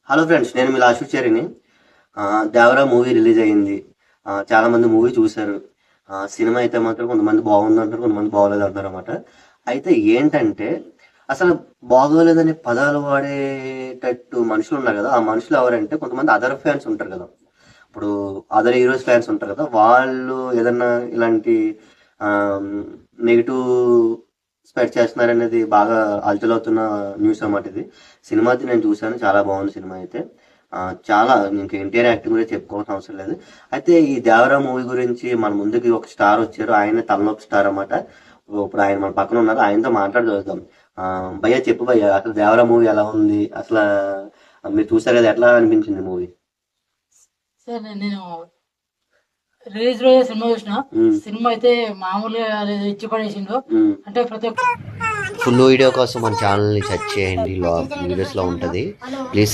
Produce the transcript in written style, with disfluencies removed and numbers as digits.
Hello friends, నేను మీ లాస్ట్‌చారిని. Devara movie release అయింది. చాలా మంది మూవీ చూశారు. సినిమా అయితే మాత్రం కొంతమంది బాగుందంటారు, కొంతమంది బాగోలేదంటారనమాట. అయితే ఏంటంటే, అసలు బాగోలేదనే పదాలు వాడేటట్టు మనుషులున్నారు కదా! ఆ మనుషులు ఎవరంటే కొంతమంది అదర్ ఫ్యాన్స్ ఉంటారు కదా! ఇప్పుడు అదర్ హీరోస్ ఫ్యాన్స్ ఉంటారు కదా! వాళ్ళు ఏదన్నా ఇలాంటి ఆహ్, నెగెటివ్ స్ప్రెడ్ చేస్తున్నారనేది బాగా హల్చలవుతున్న న్యూస్ అన్నమాట ఇది. సినిమా అయితే నేను చూశాను. చాలా బాగుంది సినిమా అయితే. చాలా ఇంక ఎన్టీఆర్ యాక్టింగ్ గురించి చెప్పుకోవాల్సిన అవసరం లేదు. అయితే ఈ 'దేవరా' మూవీ గురించి మన ముందుకి ఒక స్టార్ వచ్చారు. ఆయనే తలనొప్పి స్టార్ అన్నమాట. ఇప్పుడు ఆయన మన పక్కన ఉన్నారు. ఆయనతో మాట్లాడి చూద్దాం. భయ్యా చెప్పు భయ్యా, అసలు 'దేవరా' మూవీ ఎలా ఉంది? అసలు మీరు చూసారు కదా, ఎట్లా అనిపించింది మూవీ? సార్ నేను రిలీజ్ రోజే సినిమా చూసిన. సినిమా అయితే మామూలుగా లేదు, ఇచ్చి పడేసిండు. అంటే ప్రతి ఒక్క ఫుల్ వీడియో కోసం మన ఛానల్ని సెర్చ్ చేయండి. వీడియోస్లో ఉంటుంది. ప్లీజ్